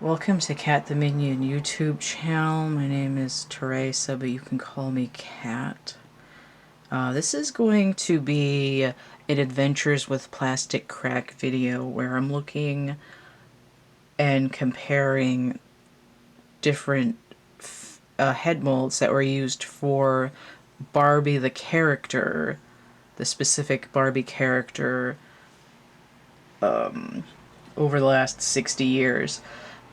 Welcome to Cat the Minion YouTube channel. My name is Teresa, but you can call me Cat. This is going to be an Adventures with Plastic Crack video where I'm looking and comparing different head molds that were used for Barbie the character, the specific Barbie character, over the last 60 years.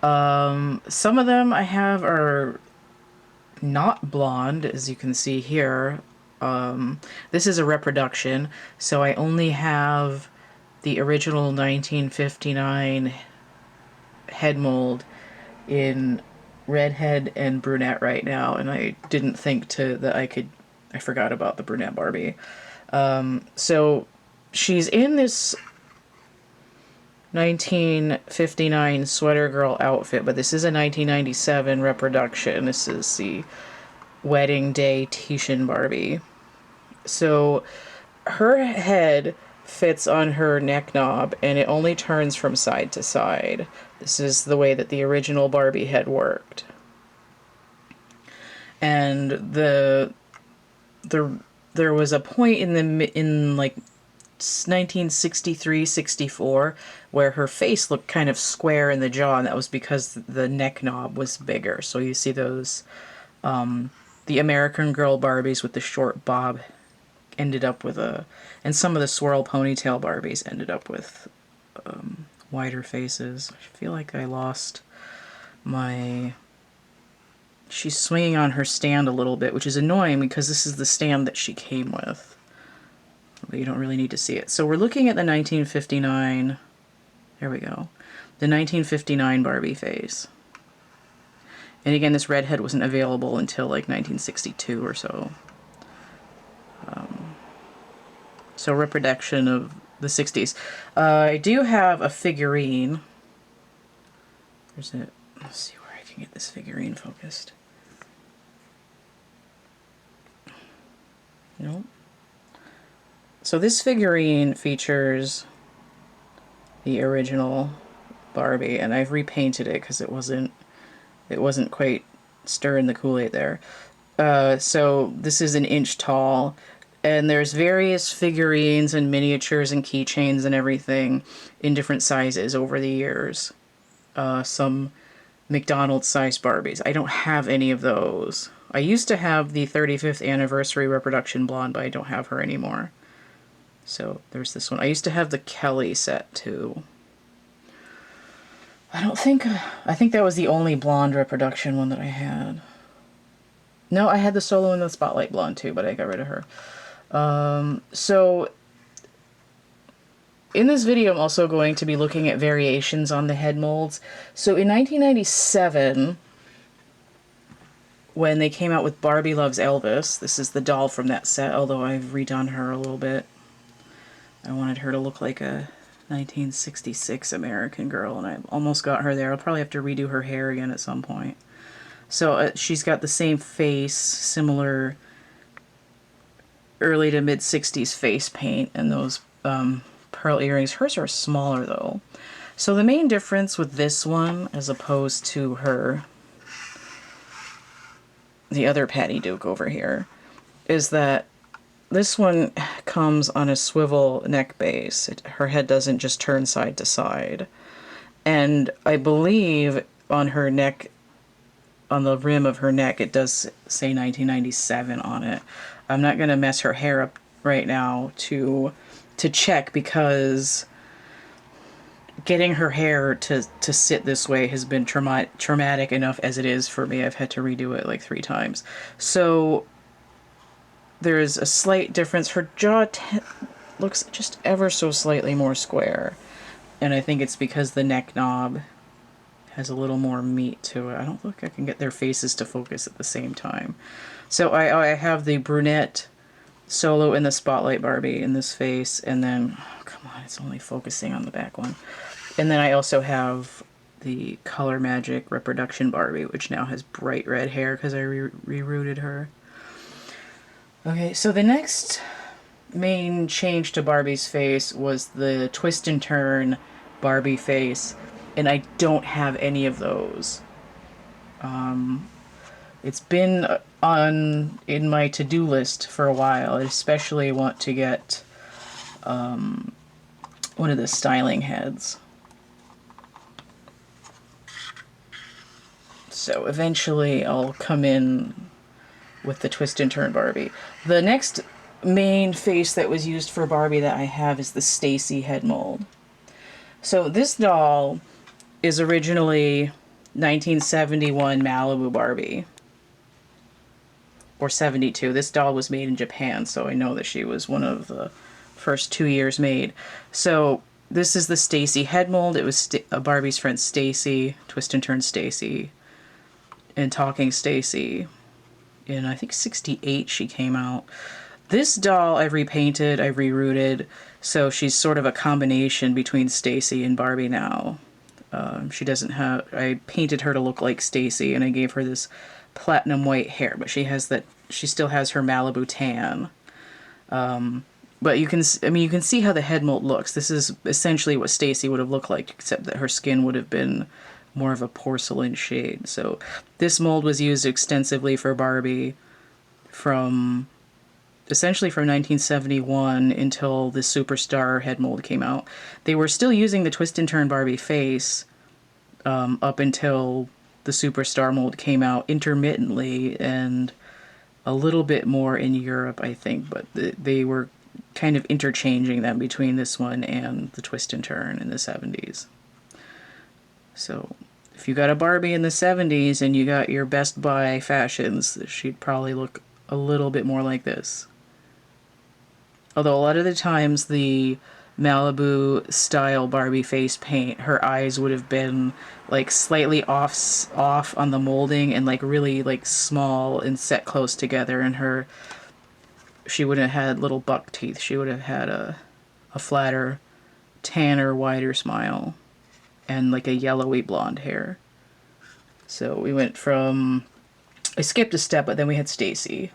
Some of them I have are not blonde, as you can see here. This is a reproduction, so I only have the original 1959 head mold in redhead and brunette right now, and I didn't think I forgot about the brunette Barbie. So she's in this 1959 sweater girl outfit, but this is a 1997 reproduction. This is the wedding day Titian Barbie. So her head fits on her neck knob and it only turns from side to side. This is the way that the original Barbie head worked. And there was a point in like 1963-64 where her face looked kind of square in the jaw, and that was because the neck knob was bigger. So you see those the American Girl Barbies with the short bob ended up with and some of the swirl ponytail Barbies ended up with wider faces. I feel like I lost my... She's swinging on her stand a little bit, which is annoying because this is the stand that she came with. But you don't really need to see it. So we're looking at the 1959, there we go, the 1959 Barbie face. And again, this redhead wasn't available until like 1962 or so. So reproduction of the 60s. I do have a figurine. Where's it? Let's see where I can get this figurine focused. Nope. So this figurine features the original Barbie, and I've repainted it because it wasn't quite stirring the Kool-Aid there. So this is 1 inch tall, and there's various figurines and miniatures and keychains and everything in different sizes over the years. Some McDonald's-sized Barbies. I don't have any of those. I used to have the 35th anniversary reproduction blonde, but I don't have her anymore. So there's this one. I used to have the Kelly set too. I think that was the only blonde reproduction one that I had. No, I had the Solo and the Spotlight blonde too, but I got rid of her. So in this video, I'm also going to be looking at variations on the head molds. So in 1997, when they came out with Barbie Loves Elvis, this is the doll from that set, although I've redone her a little bit. I wanted her to look like a 1966 American Girl, and I almost got her there. I'll probably have to redo her hair again at some point. So she's got the same face, similar early to mid-60s face paint, and those pearl earrings. Hers are smaller, though. So the main difference with this one, as opposed to the other Patty Duke over here, is that this one comes on a swivel neck base. Her head doesn't just turn side to side. And I believe on her neck, on the rim of her neck, it does say 1997 on it. I'm not going to mess her hair up right now to check, because getting her hair to sit this way has been traumatic enough as it is for me. I've had to redo it like 3 times. So there's a slight difference. Her jaw looks just ever so slightly more square, and I think it's because the neck knob has a little more meat to it. I don't think I can get their faces to focus at the same time. So I have the brunette Solo and the Spotlight Barbie in this face, and then, oh, come on, it's only focusing on the back one. And then I also have the Color Magic Reproduction Barbie, which now has bright red hair because I rerouted her. Okay, so the next main change to Barbie's face was the twist and turn Barbie face. and I don't have any of those. It's been in my to-do list for a while. I especially want to get one of the styling heads. So eventually I'll come in with the twist and turn Barbie. The next main face that was used for Barbie that I have is the Stacy head mold. So this doll is originally 1971 Malibu Barbie. Or 72. This doll was made in Japan, so I know that she was one of the first 2 years made. So this is the Stacy head mold. It was Barbie's friend Stacy, twist and turn Stacy, and Talking Stacy. In I think 68 she came out. This doll I've repainted, I've rerouted, so she's sort of a combination between Stacy and Barbie now. She doesn't have, I painted her to look like Stacy, and I gave her this platinum white hair, but she still has her Malibu tan. But you can see how the head mold looks. This is essentially what Stacy would have looked like, except that her skin would have been more of a porcelain shade. So this mold was used extensively for Barbie essentially from 1971 until the Superstar head mold came out. They were still using the twist and turn Barbie face up until the Superstar mold came out intermittently, and a little bit more in Europe, I think, but they were kind of interchanging them between this one and the twist and turn in the 70s. So if you got a Barbie in the 70s and you got your Best Buy fashions, she'd probably look a little bit more like this. Although a lot of the times the Malibu style Barbie face paint, her eyes would have been like slightly off on the molding and like really like small and set close together, and she wouldn't have had little buck teeth. She would have had a flatter, tanner, wider smile and like a yellowy blonde hair. So we went from, I skipped a step, but then we had Stacy.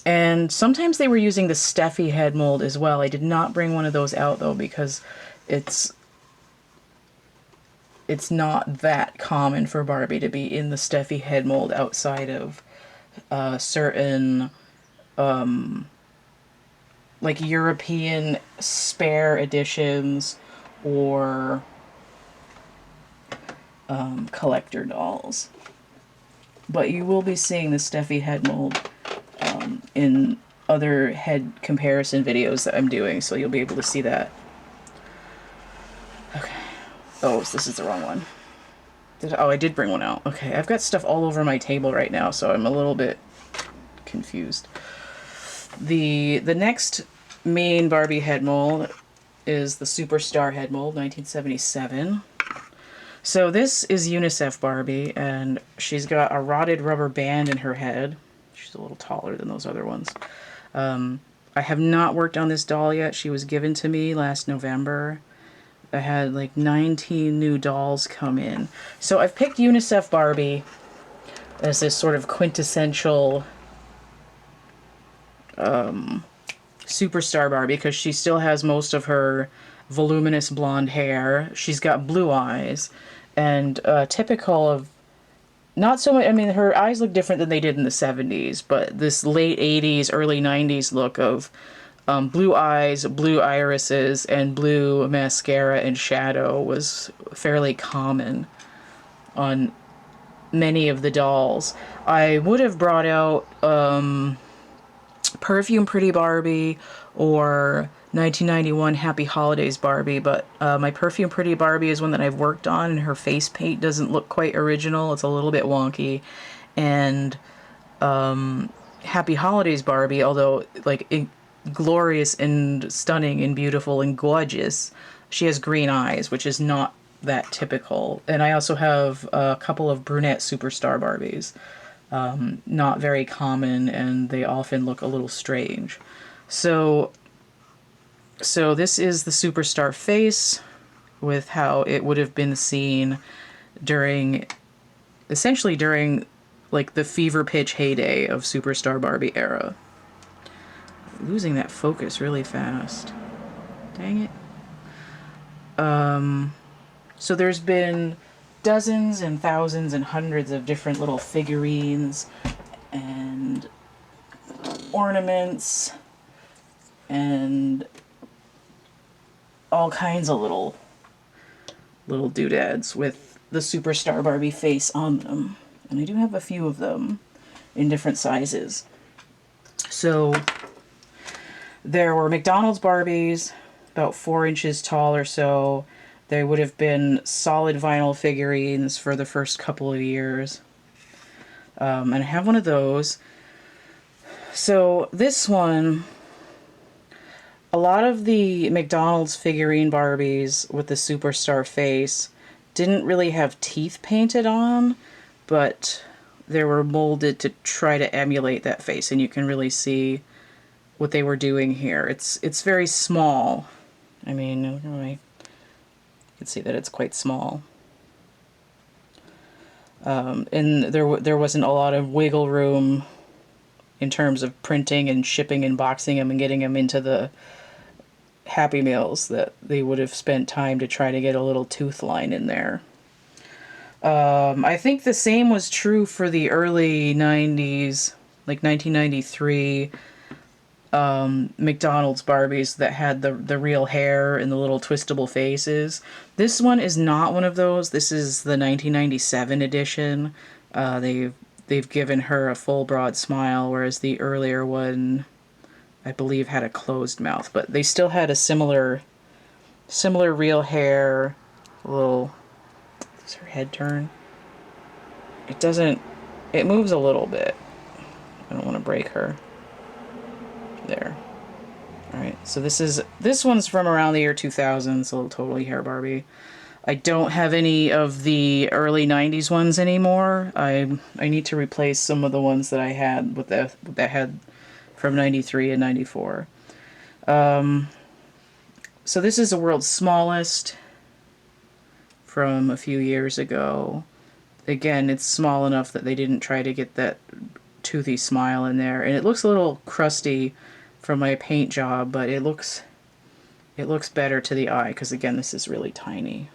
And sometimes they were using the Steffi head mold as well. I did not bring one of those out though, because it's not that common for Barbie to be in the Steffi head mold outside of certain like European spare editions or collector dolls. But you will be seeing the Steffi head mold in other head comparison videos that I'm doing, so you'll be able to see that. Okay. Oh, this is the wrong one. I did bring one out. Okay, I've got stuff all over my table right now, so I'm a little bit confused. The next main Barbie head mold is the Superstar head mold, 1977. So this is UNICEF Barbie, and she's got a rotted rubber band in her head. She's a little taller than those other ones. I have not worked on this doll yet. She was given to me last November. I had like 19 new dolls come in. So I've picked UNICEF Barbie as this sort of quintessential Superstar Barbie, because she still has most of her voluminous blonde hair. She's got blue eyes, and typical of, not so much, I mean, her eyes look different than they did in the 70s, but this late 80s, early 90s look of blue eyes, blue irises, and blue mascara and shadow was fairly common on many of the dolls. I would have brought out Perfume Pretty Barbie or 1991 Happy Holidays Barbie, but my Perfume Pretty Barbie is one that I've worked on, and her face paint doesn't look quite original. It's a little bit wonky. And Happy Holidays Barbie, although like glorious and stunning and beautiful and gorgeous, she has green eyes, which is not that typical. And I also have a couple of brunette Superstar Barbies. Not very common, and they often look a little strange. So this is the Superstar face with how it would have been seen essentially during like the fever pitch heyday of Superstar Barbie era. Losing that focus really fast. Dang it. So there's been dozens and thousands and hundreds of different little figurines and ornaments and all kinds of little doodads with the Superstar Barbie face on them. And I do have a few of them in different sizes. So there were McDonald's Barbies, about 4 inches tall or so. They would have been solid vinyl figurines for the first couple of years. And I have one of those. So this one, a lot of the McDonald's figurine Barbies with the Superstar face didn't really have teeth painted on, but they were molded to try to emulate that face, and you can really see what they were doing here. It's very small. I mean, you can see that it's quite small. And there wasn't a lot of wiggle room in terms of printing and shipping and boxing them and getting them into the Happy Meals that they would have spent time to try to get a little tooth line in there. I think the same was true for the early 90s, like 1993 McDonald's Barbies that had the real hair and the little twistable faces. This one is not one of those. This is the 1997 edition. They've given her a full broad smile, whereas the earlier one, I believe, had a closed mouth. But they still had a similar real hair. A little. Does her head turn? It doesn't. It moves a little bit. I don't want to break her. There. Alright, so this one's from around the year 2000, it's a little Totally Hair Barbie. I don't have any of the early 90s ones anymore. I need to replace some of the ones that I had with that had from 93 and 94. So this is the world's smallest from a few years ago. Again, it's small enough that they didn't try to get that toothy smile in there, and it looks a little crusty from my paint job, but it looks better to the eye because, again, this is really tiny.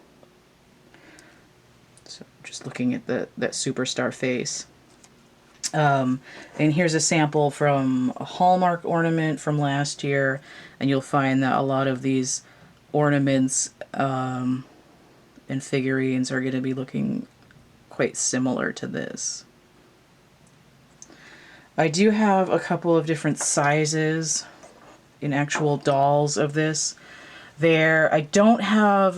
So just looking at that Superstar face. And here's a sample from a Hallmark ornament from last year, and you'll find that a lot of these ornaments and figurines are going to be looking quite similar to this. I do have a couple of different sizes in actual dolls of this. I don't have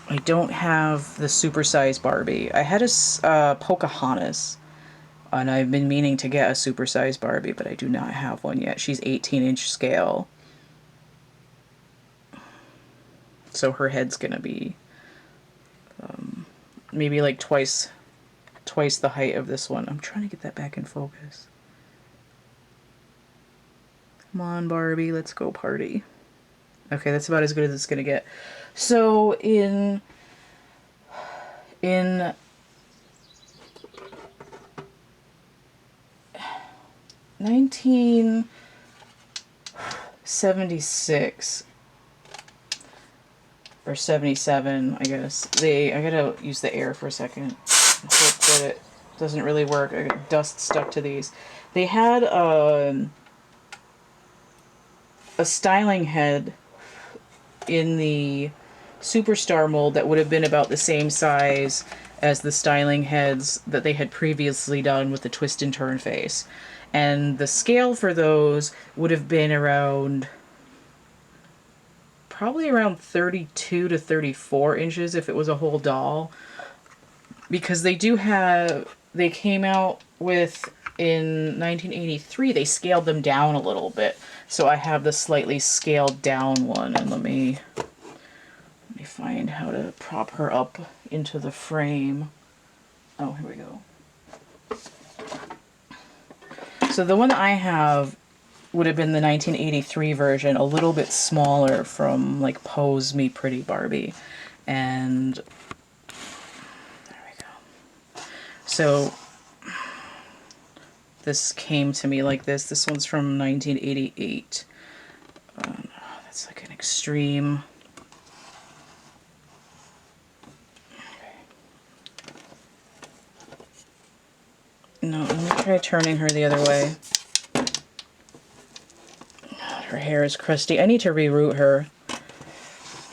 the supersized Barbie. I had a Pocahontas, and I've been meaning to get a supersized Barbie, but I do not have one yet. She's 18-inch scale. So her head's gonna be maybe like twice the height of this one. I'm trying to get that back in focus. Come on, Barbie, let's go party. Okay, that's about as good as it's gonna get. So in 1976 or 77, I guess. I gotta use the air for a second. I hope that it doesn't really work. I got dust stuck to these. They had a styling head in the Superstar mold that would have been about the same size as the styling heads that they had previously done with the twist and turn face. And the scale for those would have been probably around 32 to 34 inches if it was a whole doll. Because they came out with, in 1983, they scaled them down a little bit. So I have the slightly scaled down one, and let me find how to prop her up into the frame. Oh, here we go. So the one that I have would have been the 1983 version, a little bit smaller, from like Pose Me Pretty Barbie. And there we go. So this came to me like this. This one's from 1988. That's like an extreme. No, let me try turning her the other way. Her hair is crusty. I need to reroute her.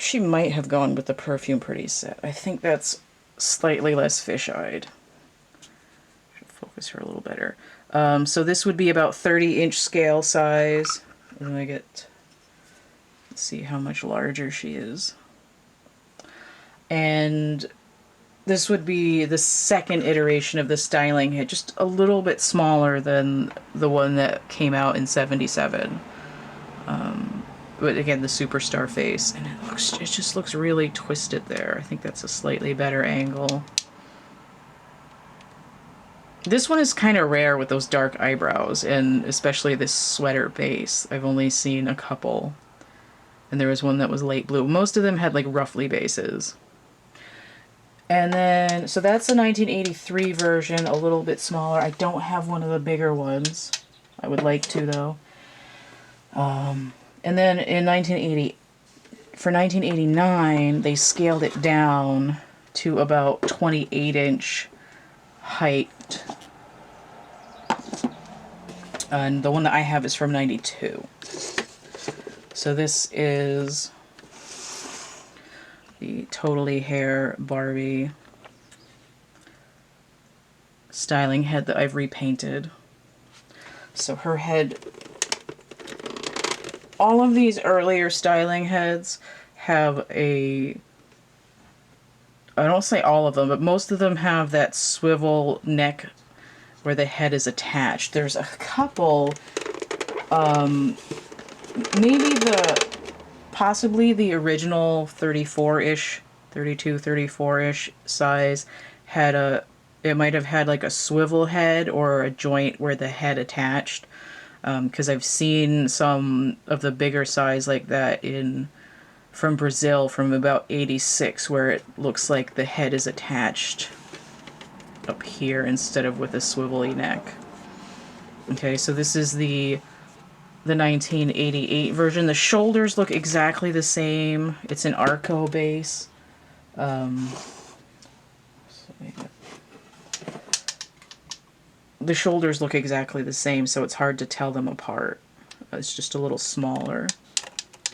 She might have gone with the Perfume Pretty set. I think that's slightly less fish-eyed. Should focus her a little better. So this would be about 30-inch scale size. Let me let's see how much larger she is. And this would be the second iteration of the styling head, just a little bit smaller than the one that came out in '77. But again, the superstar face, and it just looks really twisted there. I think that's a slightly better angle. This one is kind of rare with those dark eyebrows, and especially this sweater base. I've only seen a couple, and there was one that was light blue. Most of them had like roughly bases. And then, so that's a 1983 version, a little bit smaller. I don't have one of the bigger ones. I would like to, though. And then in for 1989, they scaled it down to about 28-inch height. And the one that I have is from '92. So this is the Totally Hair Barbie styling head that I've repainted. So her head, all of these earlier styling heads have I don't say all of them, but most of them have that swivel neck where the head is attached. There's a couple, maybe possibly the original 34-ish, 32, 34-ish size it might have had like a swivel head or a joint where the head attached. Because I've seen some of the bigger size like that from Brazil from about '86, where it looks like the head is attached up here instead of with a swivelly neck. Okay, so this is the 1988 version. The shoulders look exactly the same. It's an Arco base. The shoulders look exactly the same, so it's hard to tell them apart. It's just a little smaller.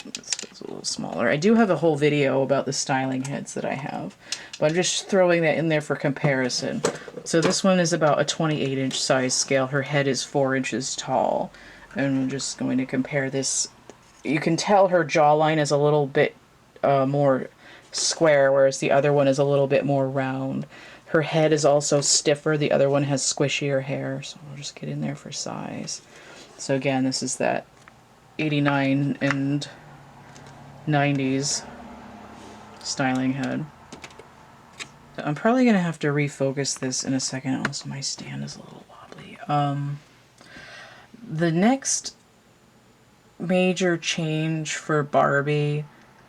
It's a little smaller. I do have a whole video about the styling heads that I have, but I'm just throwing that in there for comparison. So this one is about a 28-inch size scale. Her head is 4 inches tall. And I'm just going to compare this. You can tell her jawline is a little bit more square, whereas the other one is a little bit more round. Her head is also stiffer. The other one has squishier hair. So we'll just get in there for size. So again, this is that 89 and 90s styling head. I'm probably going to have to refocus this in a second. Also, my stand is a little wobbly. The next major change for Barbie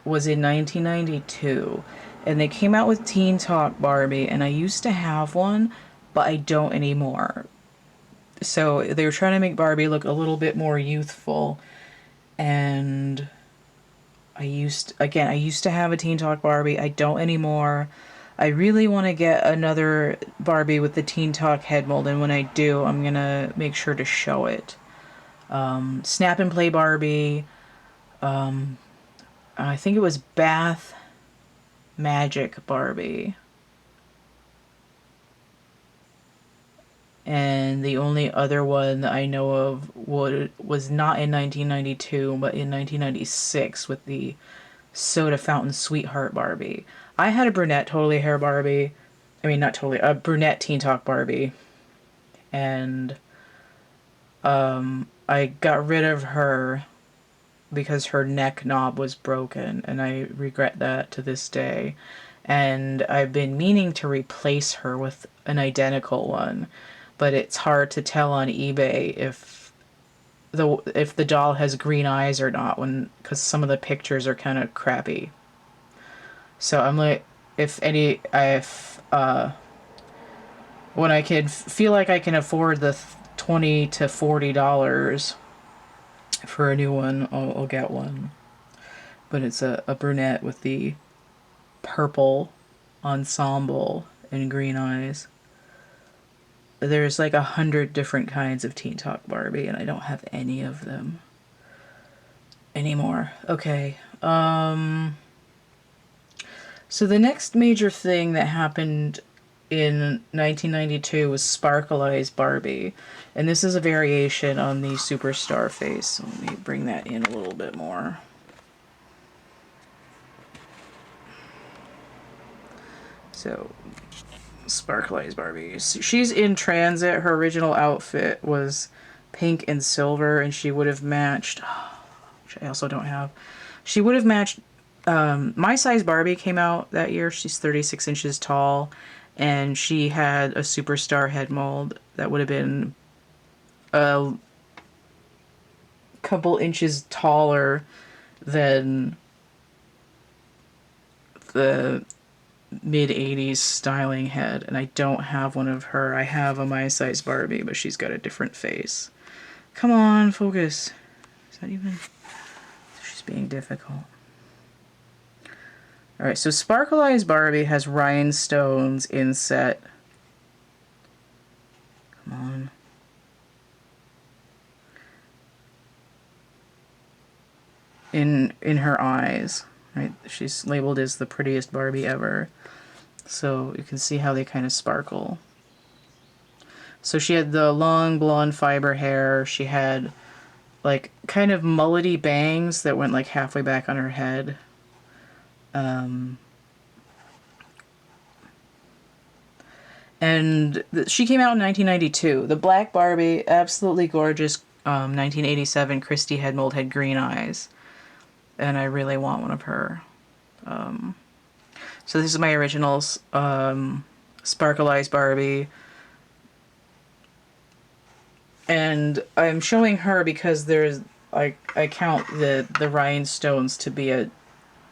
was in 1992. And they came out with Teen Talk Barbie, and I used to have one, but I don't anymore. So they were trying to make Barbie look a little bit more youthful, and I used to have a Teen Talk Barbie. I don't anymore. I really want to get another Barbie with the Teen Talk head mold, and when I do, I'm going to make sure to show it. Snap and Play Barbie. I think it was Bath Magic Barbie. And the only other one that I know of was not in 1992, but in 1996 with the Soda Fountain Sweetheart Barbie. I had a brunette Totally Hair Barbie. I mean, not totally, a brunette Teen Talk Barbie. And I got rid of her because her neck knob was broken, and I regret that to this day. And I've been meaning to replace her with an identical one, but it's hard to tell on eBay if the doll has green eyes or not, because some of the pictures are kind of crappy. So I'm like, when I can feel like I can afford the $20 to $40 for a new one, I'll get one. but it's a brunette with the purple ensemble and green eyes. There's like 100 different kinds of Teen Talk Barbie, and I don't have any of them anymore. Okay. So the next major thing that happened in 1992 was Sparkle Eyes Barbie. And this is a variation on the Superstar face. So let me bring that in a little bit more. So, Sparkle Eyes Barbie. She's in transit. Her original outfit was pink and silver, and she would have matched, which I also don't have, she would have matched, My Size Barbie came out that year. She's 36 inches tall, and she had a Superstar head mold that would have been a couple inches taller than the mid-80s styling head, and I don't have one of her. I have a My Size Barbie, but she's got a different face. Come on, focus. Is that even... She's being difficult. Alright, so Sparkle Eyes Barbie has rhinestones inset. Come on. In her eyes. Right? She's labeled as the prettiest Barbie ever. So you can see how they kind of sparkle. So she had the long blonde fiber hair. She had like kind of mullety bangs that went like halfway back on her head. And she came out in 1992. The black Barbie, absolutely gorgeous. 1987 Christy Headmold had green eyes. And I really want one of her. So this is my original Sparkle Eyes Barbie. And I'm showing her because there's, I count the rhinestones to be a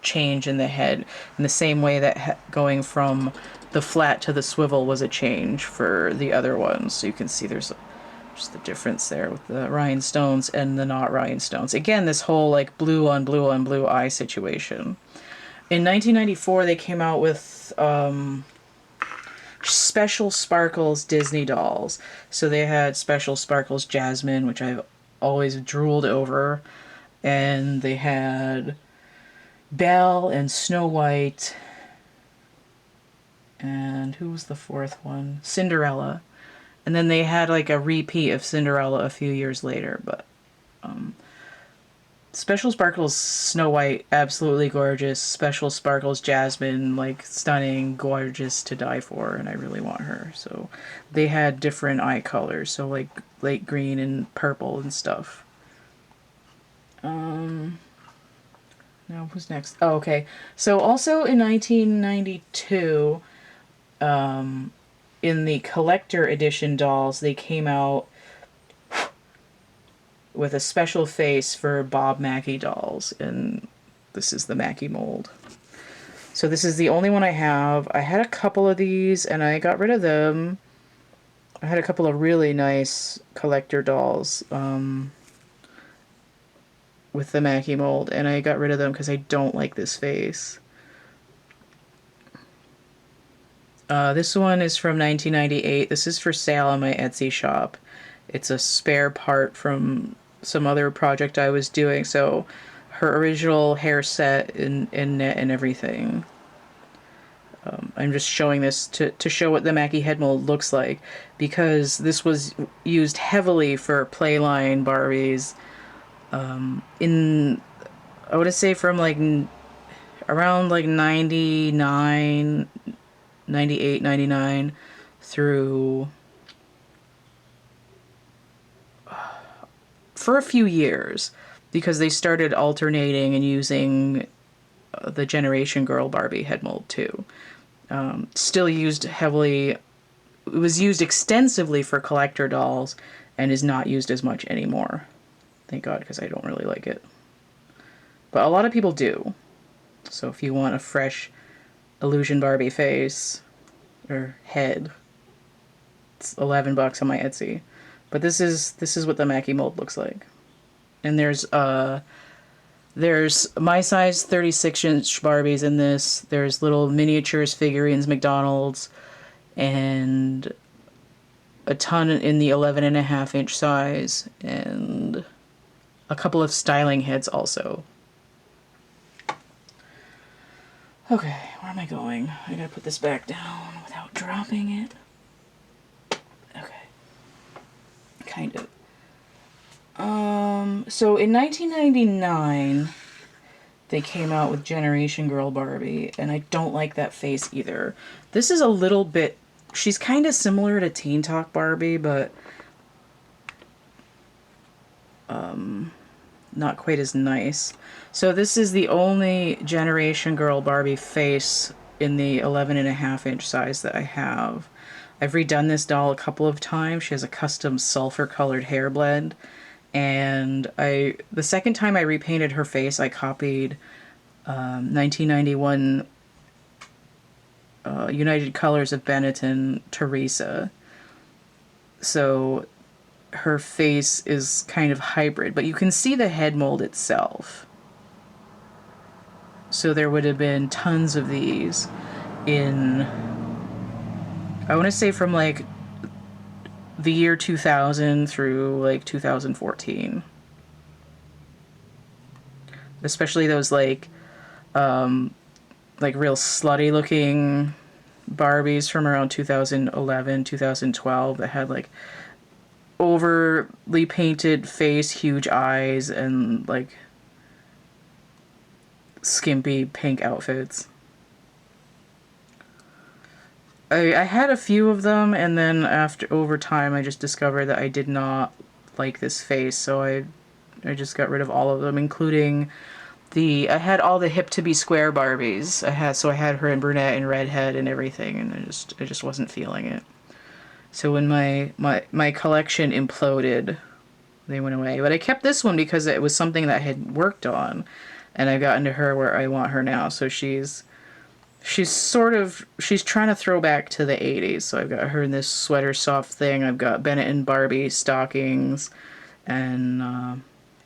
change in the head, in the same way that going from the flat to the swivel was a change for the other ones. So you can see there's just the difference there with the rhinestones and the not rhinestones. Again, this whole like blue on blue on blue eye situation. In 1994, they came out with Special Sparkles Disney dolls. So they had Special Sparkles Jasmine, which I've always drooled over, and they had Belle and Snow White, and who was the fourth one? Cinderella. And then they had like a repeat of Cinderella a few years later, but Special Sparkles Snow White, absolutely gorgeous. Special Sparkles Jasmine, like stunning, gorgeous to die for, and I really want her. So they had different eye colors, so like light green and purple and stuff. Now who's next? Oh, okay. So also in 1992, in the collector edition dolls, they came out with a special face for Bob Mackie dolls, and this is the Mackie mold. So this is the only one I have. I had a couple of these, and I got rid of them. I had a couple of really nice collector dolls with the Mackie mold, and I got rid of them because I don't like this face. This one is from 1998. This is for sale on my Etsy shop. It's a spare part from some other project I was doing, so her original hair set and net and everything. I'm just showing this to show what the Mackie head mold looks like, because this was used heavily for Playline Barbies in, I would say from like around like 99, 98, 99 through for a few years, because they started alternating and using the Generation Girl Barbie head mold too. Still used heavily, it was used extensively for collector dolls and is not used as much anymore. Thank God, because I don't really like it. But a lot of people do. So if you want a fresh Illusion Barbie face or head, it's $11 on my Etsy. But this is what the Mackie mold looks like. And there's There's my size 36-inch Barbies in this. There's little miniatures, figurines, McDonald's, and a ton in the 11.5-inch size, and a couple of styling heads also. Okay, where am I going? I gotta put this back down without dropping it. Okay. Kind of. So in 1999, they came out with Generation Girl Barbie, and I don't like that face either. This is a little bit... She's kind of similar to Teen Talk Barbie, but not quite as nice. So this is the only Generation Girl Barbie face in the 11.5-inch size that I have. I've redone this doll a couple of times. She has a custom sulfur colored hair blend. And the second time I repainted her face, I copied 1991 United Colors of Benetton Teresa. So her face is kind of hybrid, but you can see the head mold itself. So there would have been tons of these in, I want to say from like the year 2000 through like 2014. Especially those like real slutty looking Barbies from around 2011, 2012 that had like overly painted face, huge eyes, and like skimpy pink outfits. I had a few of them, and then over time I just discovered that I did not like this face, so I just got rid of all of them, including I had all the hip to be square Barbies. I had her in brunette and redhead and everything, and I just wasn't feeling it. So when my collection imploded, they went away. But I kept this one because it was something that I had worked on, and I've gotten to her where I want her now. So she's trying to throw back to the 80s. So I've got her in this sweater soft thing. I've got Bennett and Barbie stockings, and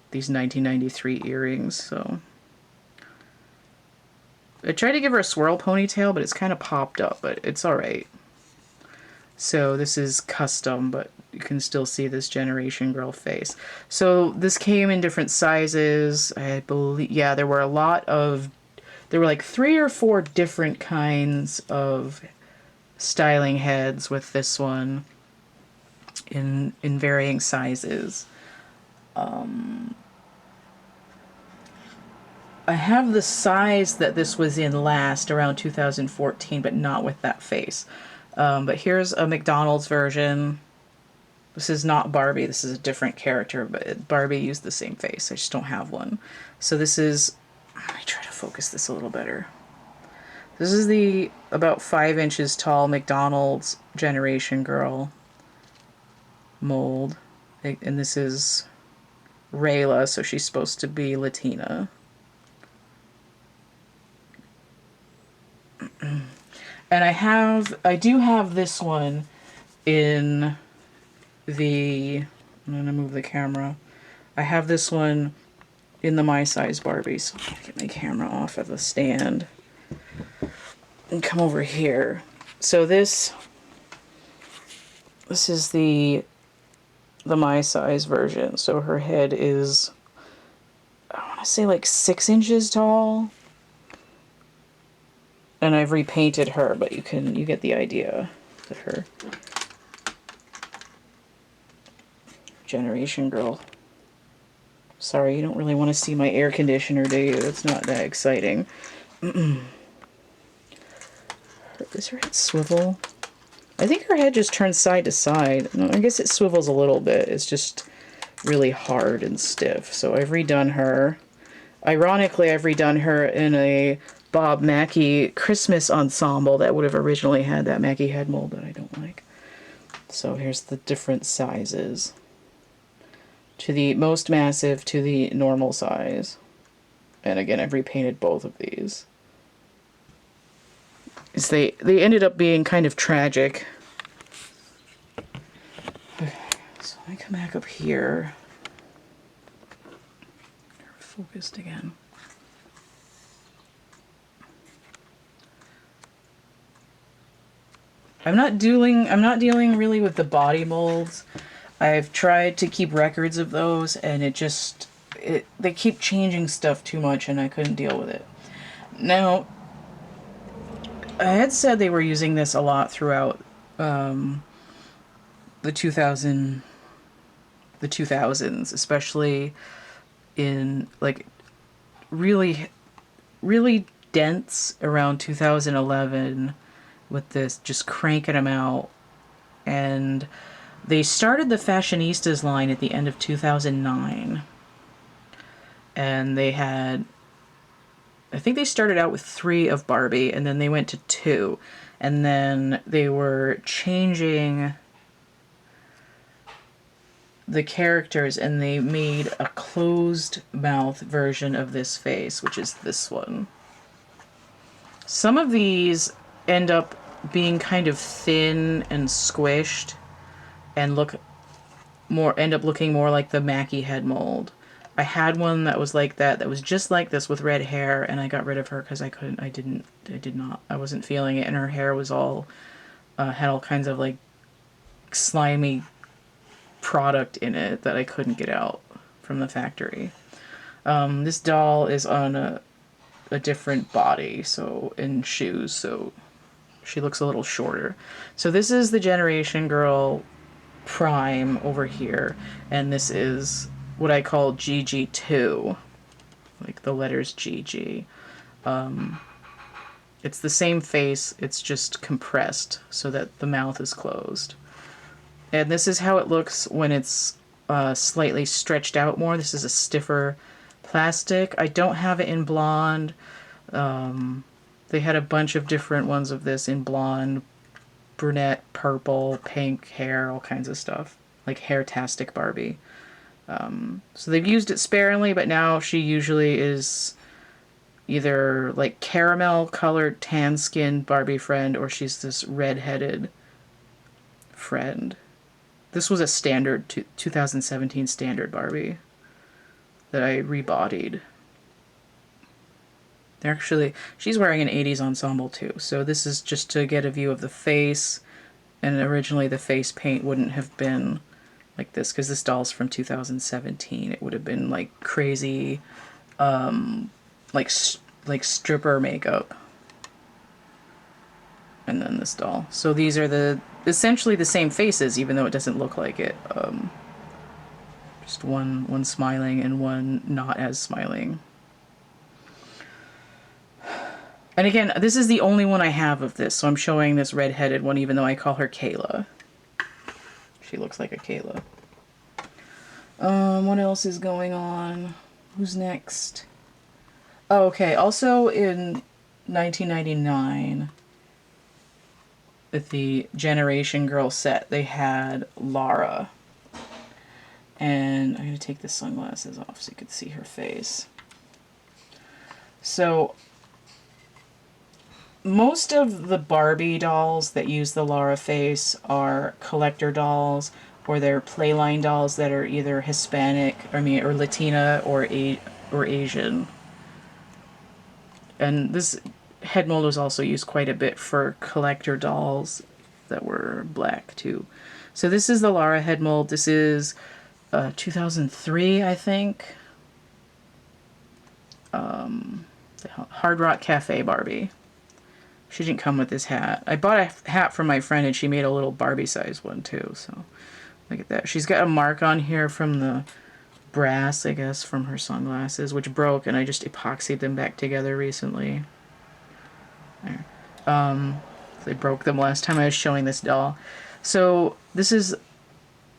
these 1993 earrings. So I tried to give her a swirl ponytail, but it's kind of popped up, but it's alright. So this is custom, but you can still see this Generation Girl face. So this came in different sizes. I believe, yeah, there were like 3 or 4 different kinds of styling heads with this one in varying sizes. I have the size that this was in last, around 2014, but not with that face. But here's a McDonald's version. This is not Barbie, this is a different character, but Barbie used the same face. I just don't have one. So this is, let me try to focus this a little better. This is the about 5 inches tall McDonald's Generation Girl mold. And this is Rayla, so she's supposed to be Latina. And I do have this one in the, I'm going to move the camera. I have this one in the My Size Barbie. So I'm going to get my camera off of the stand and come over here. So this is the My Size version. So her head is, I want to say like 6 inches tall. And I've repainted her, but you get the idea of her. Generation Girl. Sorry, you don't really want to see my air conditioner, do you? It's not that exciting. Does her head swivel? I think her head just turns side to side. No, I guess it swivels a little bit. It's just really hard and stiff. So I've redone her. Ironically, I've redone her in a Bob Mackie Christmas ensemble that would have originally had that Mackie head mold that I don't like. So here's the different sizes. To the most massive to the normal size. And again, I've repainted both of these. They ended up being kind of tragic. Okay, so let me come back up here. focused again. I'm not dealing really with the body molds. I've tried to keep records of those, and they keep changing stuff too much, and I couldn't deal with it. Now, I had said they were using this a lot throughout the 2000s, especially in like really dense around 2011 with this, just cranking them out. And they started the Fashionistas line at the end of 2009. And they had, I think they started out with 3 of Barbie, and then they went to 2. And then they were changing the characters, and they made a closed mouth version of this face, which is this one. Some of these end up being kind of thin and squished and end up looking more like the Mackie head mold. I had one that was like that was just like this with red hair, and I got rid of her because I wasn't feeling it, and her hair was all, had all kinds of like slimy product in it that I couldn't get out from the factory. This doll is on a different body, and shoes, so she looks a little shorter. So this is the Generation Girl Prime over here, and this is what I call GG2, like the letters GG. It's the same face, it's just compressed so that the mouth is closed. And this is how it looks when it's slightly stretched out more. This is a stiffer plastic. I don't have it in blonde. They had a bunch of different ones of this in blonde, brunette, purple, pink hair, all kinds of stuff. Like Hairtastic Barbie. So they've used it sparingly, but now she usually is either like caramel colored tan skinned Barbie friend, or she's this red-headed friend. This was a standard 2017 standard Barbie that I rebodied. Actually, she's wearing an 80s ensemble too, so this is just to get a view of the face, and originally the face paint wouldn't have been like this, because this doll's from 2017. It would have been like crazy, like stripper makeup. And then this doll. So these are essentially the same faces, even though it doesn't look like it. Just one smiling and one not as smiling. And again, this is the only one I have of this, so I'm showing this red-headed one, even though I call her Kayla. She looks like a Kayla. What else is going on? Who's next? Oh, okay, also in 1999, with the Generation Girl set, they had Lara. And I'm going to take the sunglasses off so you can see her face. So, most of the Barbie dolls that use the Lara face are collector dolls, or they're playline dolls that are either Hispanic, or Latina, or Asian. And this head mold was also used quite a bit for collector dolls that were black too. So this is the Lara head mold. This is 2003, I think. The Hard Rock Cafe Barbie. She didn't come with this hat. I bought a hat from my friend, and she made a little Barbie size one too, so look at that. She's got a mark on here from the brass, I guess, from her sunglasses, which broke, and I just epoxied them back together recently. There. They broke them last time I was showing this doll. So this is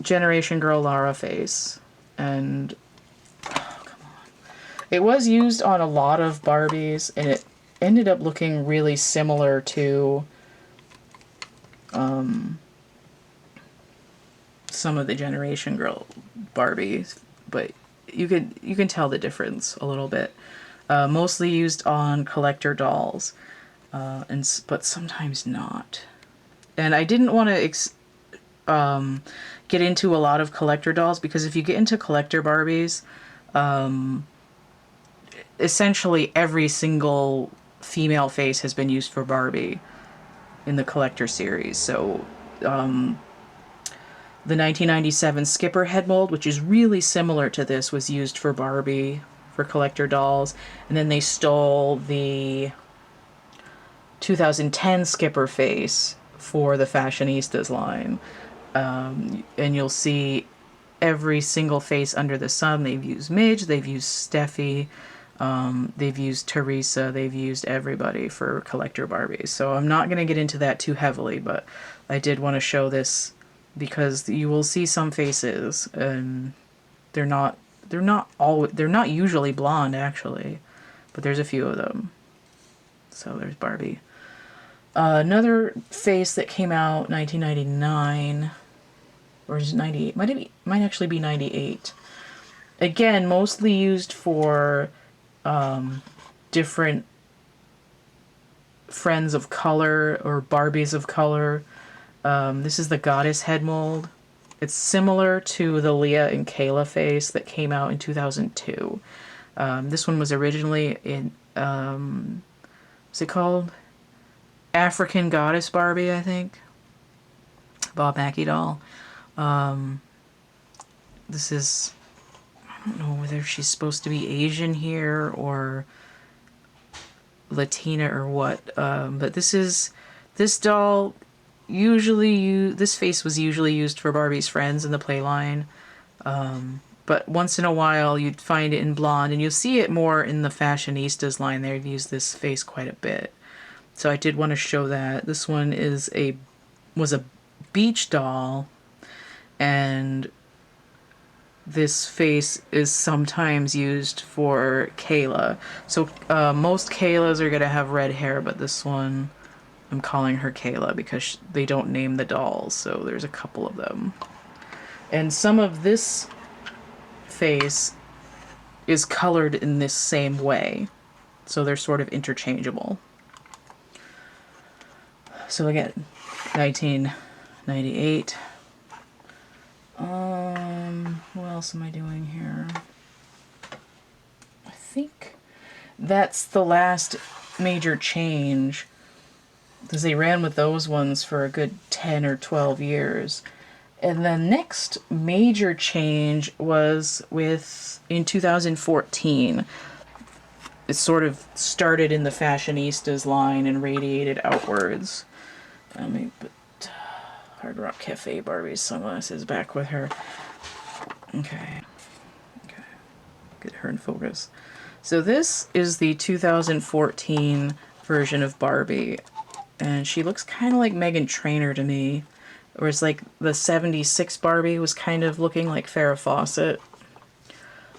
Generation Girl Lara face, and oh, come on. It was used on a lot of Barbies, and it ended up looking really similar to some of the Generation Girl Barbies, but you can tell the difference a little bit. Mostly used on collector dolls, but sometimes not. And I didn't want to get into a lot of collector dolls, because if you get into collector Barbies, essentially every single female face has been used for Barbie in the collector series. So the 1997 Skipper Headmold, which is really similar to this, was used for Barbie for collector dolls. And then they stole the 2010 Skipper face for the Fashionistas line. And you'll see every single face under the sun. They've used Midge, they've used Steffi, they've used Teresa, they've used everybody for collector Barbies. So I'm not going to get into that too heavily, but I did want to show this because you will see some faces, and they're not usually blonde actually, but there's a few of them. So there's Barbie. Another face that came out 1999, or is it 98? Might actually be 98. Again, mostly used for different friends of color or Barbies of color. This is the Goddess head mold. It's similar to the Leah and Kayla face that came out in 2002. This one was originally in, what's it called? African Goddess Barbie, I think. Bob Mackie doll. This is, I don't know whether she's supposed to be Asian here or Latina or what, but this doll this face was usually used for Barbie's friends in the play line, but once in a while you'd find it in blonde, and you'll see it more in the Fashionistas line. They've used this face quite a bit, so I did want to show that. This one was a beach doll, and this face is sometimes used for Kayla. So most Kaylas are going to have red hair, but this one, I'm calling her Kayla because they don't name the dolls, so there's a couple of them. And some of this face is colored in this same way, so they're sort of interchangeable. So again, 1998. What else am I doing here? I think that's the last major change, because they ran with those ones for a good 10 or 12 years. And the next major change was in 2014. It sort of started in the Fashionistas line and radiated outwards. Let me put Hard Rock Cafe Barbie's sunglasses back with her. Okay. Get her in focus. So this is the 2014 version of Barbie, and she looks kind of like Meghan Trainor to me. Whereas like the 76 Barbie was kind of looking like Farrah Fawcett. I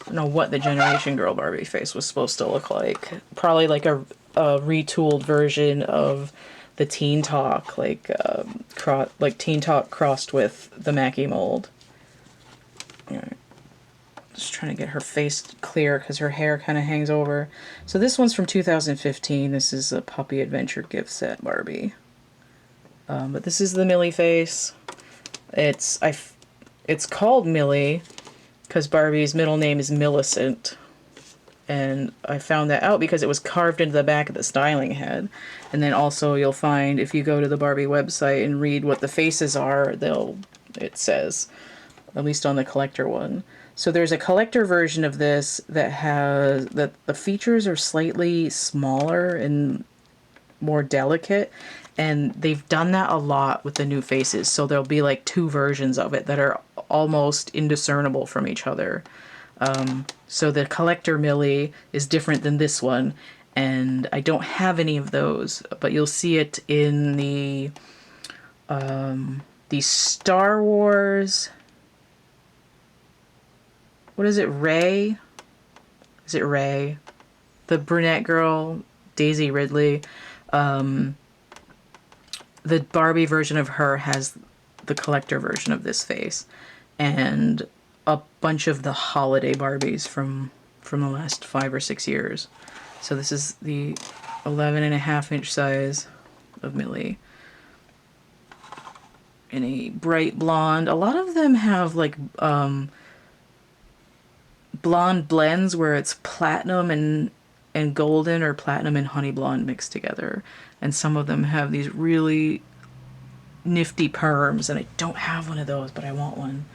don't know what the Generation Girl Barbie face was supposed to look like. Probably like a retooled version of the Teen Talk, like Teen Talk crossed with the Mackie mold. Alright. Just trying to get her face clear because her hair kind of hangs over. So this one's from 2015. This is a Puppy Adventure gift set Barbie. But this is the Millie face. It's called Millie because Barbie's middle name is Millicent. And I found that out because it was carved into the back of the styling head. And then also you'll find, if you go to the Barbie website and read what the faces are, it says, at least on the collector one. So there's a collector version of this that the features are slightly smaller and more delicate, and they've done that a lot with the new faces. So there'll be like two versions of it that are almost indiscernible from each other. So the collector Millie is different than this one, and I don't have any of those, but you'll see it in the Star Wars. What is it, Rey? Is it Rey? The brunette girl, Daisy Ridley. The Barbie version of her has the collector version of this face. And a bunch of the holiday Barbies from the last 5 or 6 years. So this is the 11.5-inch size of Millie. In a bright blonde. A lot of them have like blonde blends where it's platinum and golden, or platinum and honey blonde mixed together. And some of them have these really nifty perms, and I don't have one of those, but I want one.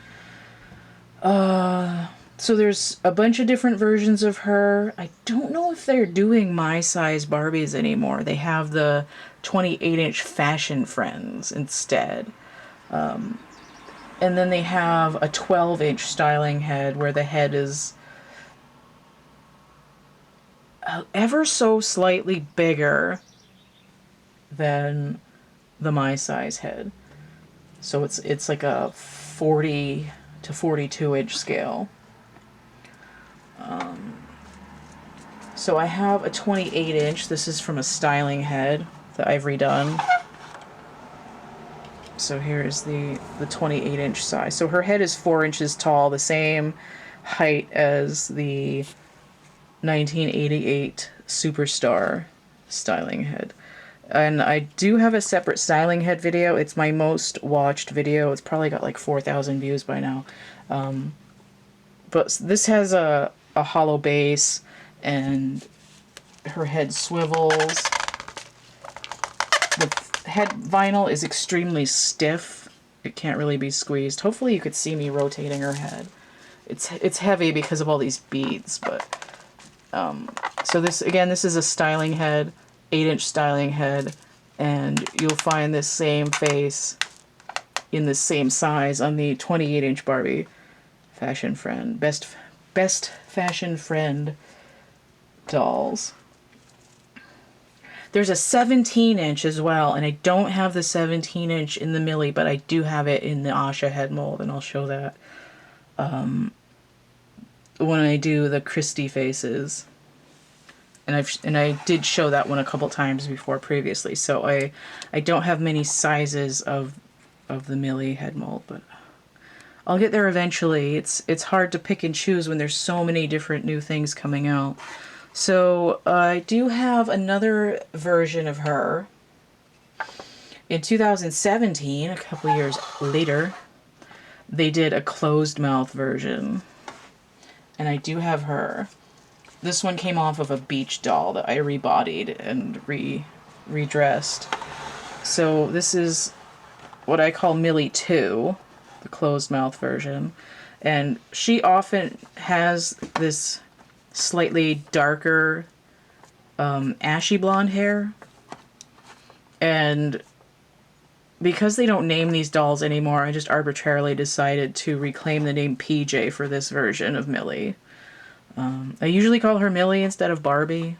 So there's a bunch of different versions of her. I don't know if they're doing my size Barbies anymore. They have the 28-inch Fashion Friends instead. And then they have a 12-inch styling head where the head is ever so slightly bigger than the my size head. So it's like a 40 to 42-inch scale. So I have a 28-inch. This is from a styling head that I've redone. So here's the 28-inch size. So her head is 4 inches tall, the same height as the 1988 Superstar styling head. And I do have a separate styling head video. It's my most watched video. It's probably got like 4,000 views by now. But this has a hollow base, and her head swivels. The head vinyl is extremely stiff. It can't really be squeezed. Hopefully you could see me rotating her head. It's heavy because of all these beads, but so this is a styling head, 8-inch styling head, and you'll find this same face in the same size on the 28-inch Barbie Fashion Friend. Best Fashion Friend dolls. There's a 17-inch as well, and I don't have the 17-inch in the Millie, but I do have it in the Asha head mold, and I'll show that when I do the Christie faces. And I did show that one a couple times before previously, so I don't have many sizes of the Millie head mold, but I'll get there eventually. It's hard to pick and choose when there's so many different new things coming out. So I do have another version of her. In 2017, a couple years later, they did a closed mouth version. And I do have her. This one came off of a beach doll that I rebodied and redressed. So this is what I call Millie 2, the closed mouth version. And she often has this slightly darker ashy blonde hair. And because they don't name these dolls anymore, I just arbitrarily decided to reclaim the name PJ for this version of Millie. I usually call her Millie instead of Barbie.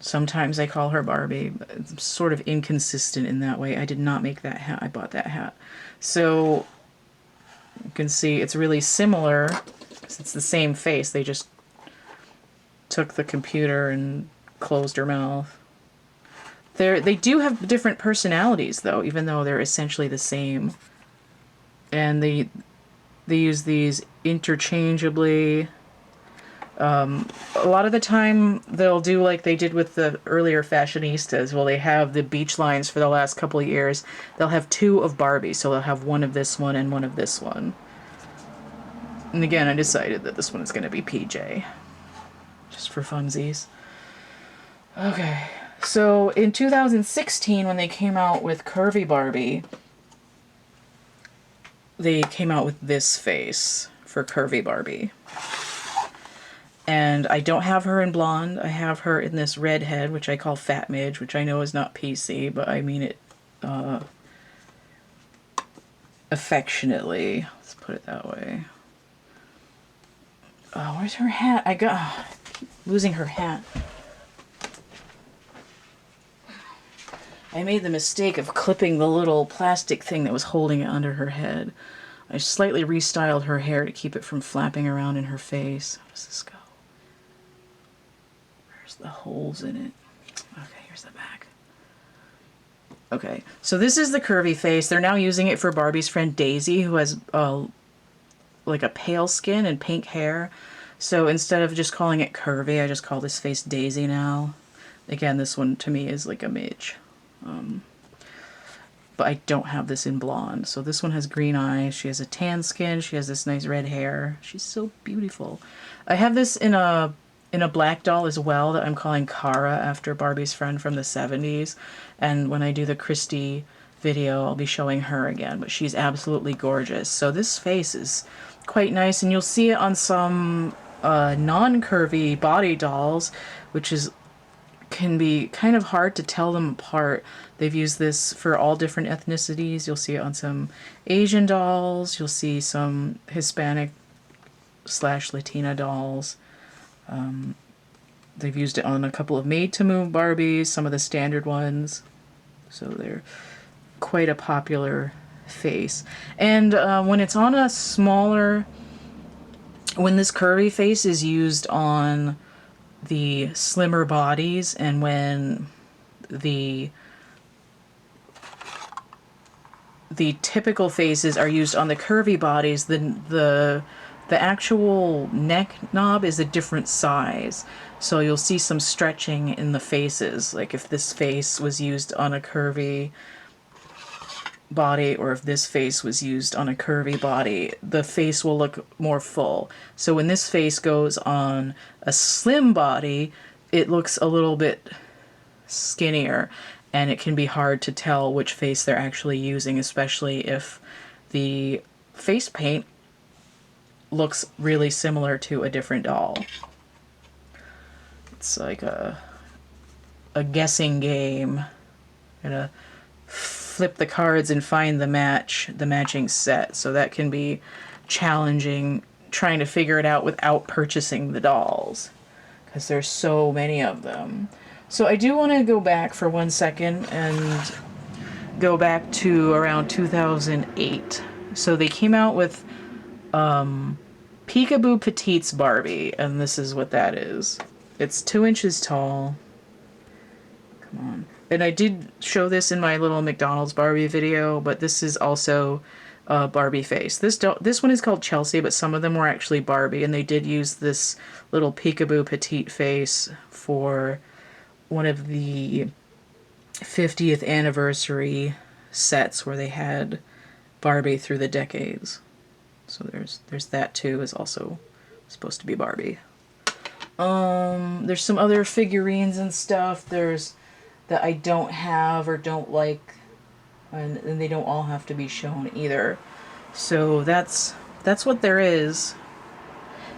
Sometimes I call her Barbie, but it's sort of inconsistent in that way. I did not make that hat, I bought that hat. So you can see it's really similar. It's the same face, they just took the computer and closed her mouth. They do have different personalities though, even though they're essentially the same. And they use these interchangeably. A lot of the time they'll do like they did with the earlier fashionistas. Well, they have the beach lines for the last couple of years. They'll have 2 of Barbie, so they'll have one of this one and one of this one. And again, I decided that this one is going to be PJ. Just for funsies. Okay, so in 2016 when they came out with Curvy Barbie, they came out with this face for Curvy Barbie. And I don't have her in blonde. I have her in this red head, which I call Fat Midge, which I know is not PC, but I mean it affectionately. Let's put it that way. Oh, where's her hat? I keep losing her hat. I made the mistake of clipping the little plastic thing that was holding it under her head. I slightly restyled her hair to keep it from flapping around in her face. How does this go? Where's the holes in it? Okay, here's the back. Okay, so this is the curvy face. They're now using it for Barbie's friend Daisy, who has like a pale skin and pink hair. So instead of just calling it curvy, I just call this face Daisy now. Again, this one to me is like a midge. but I don't have this in blonde. So this one has green eyes. She has a tan skin. She has this nice red hair. She's so beautiful. I have this in a black doll as well that I'm calling Kara after Barbie's friend from the 70s. And when I do the Christie video, I'll be showing her again, but she's absolutely gorgeous. So this face is quite nice, and you'll see it on some non-curvy body dolls, which can be kind of hard to tell them apart. They've used this for all different ethnicities. You'll see it on some Asian dolls. You'll see some Hispanic / Latina dolls. They've used it on a couple of made-to-move Barbies, some of the standard ones. So they're quite a popular face. And when it's on a smaller, when this curvy face is used on the slimmer bodies, and when the typical faces are used on the curvy bodies, the actual neck knob is a different size. So you'll see some stretching in the faces. Like if this face was used on a curvy body, or if this face was used on a curvy body, the face will look more full. So when this face goes on a slim body, it looks a little bit skinnier, and it can be hard to tell which face they're actually using, especially if the face paint looks really similar to a different doll. It's like a guessing game. Gotta flip the cards and find the matching set. So that can be challenging, trying to figure it out without purchasing the dolls, because there's so many of them. So I do want to go back for 1 second and go back to around 2008. So they came out with Peekaboo Petite's Barbie, and this is what that is. It's 2 inches tall. Come on. And I did show this in my little McDonald's Barbie video, but this is also a Barbie face. This one is called Chelsea, but some of them were actually Barbie, and they did use this little Peekaboo Petite face for one of the 50th anniversary sets where they had Barbie through the decades. So there's that too, is also supposed to be Barbie. There's some other figurines and stuff. There's that I don't have or don't like, and they don't all have to be shown either. So that's what there is.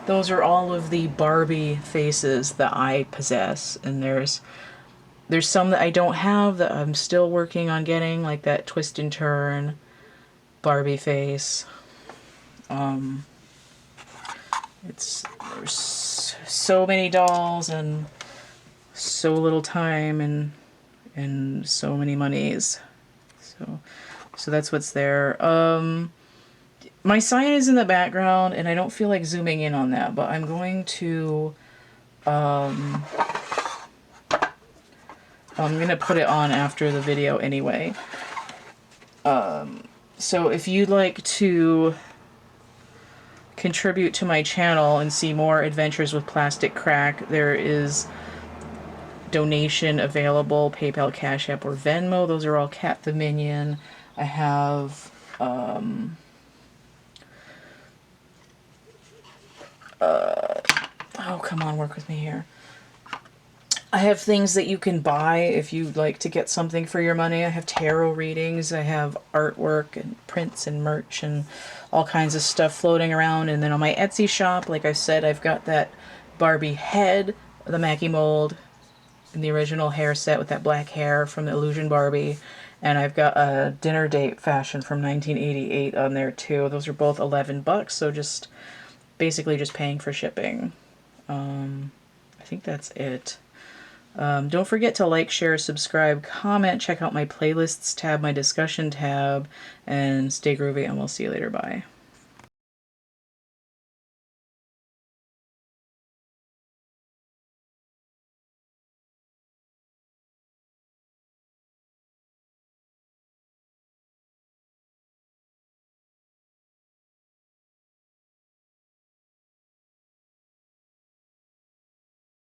Those are all of the Barbie faces that I possess, and there's some that I don't have that I'm still working on getting, like that twist and turn Barbie face. There's so many dolls and so little time and so many monies. So that's what's there. My sign is in the background, and I don't feel like zooming in on that, but I'm going to I'm gonna put it on after the video anyway. So if you'd like to contribute to my channel and see more adventures with plastic crack, there is donation available, PayPal, Cash App, or Venmo. Those are all Cat the Minion. I have oh, come on, work with me here. I have things that you can buy if you'd like to get something for your money. I have tarot readings, I have artwork and prints and merch and all kinds of stuff floating around. And then on my Etsy shop, like I said, I've got that Barbie head, the Mackie mold, in the original hair set with that black hair from the Illusion Barbie. And I've got a dinner date fashion from 1988 on there too. Those are both $11, so just basically just paying for shipping. I think that's it. Don't forget to like, share, subscribe, comment, check out my playlists tab, my discussion tab, and stay groovy, and we'll see you later. Bye.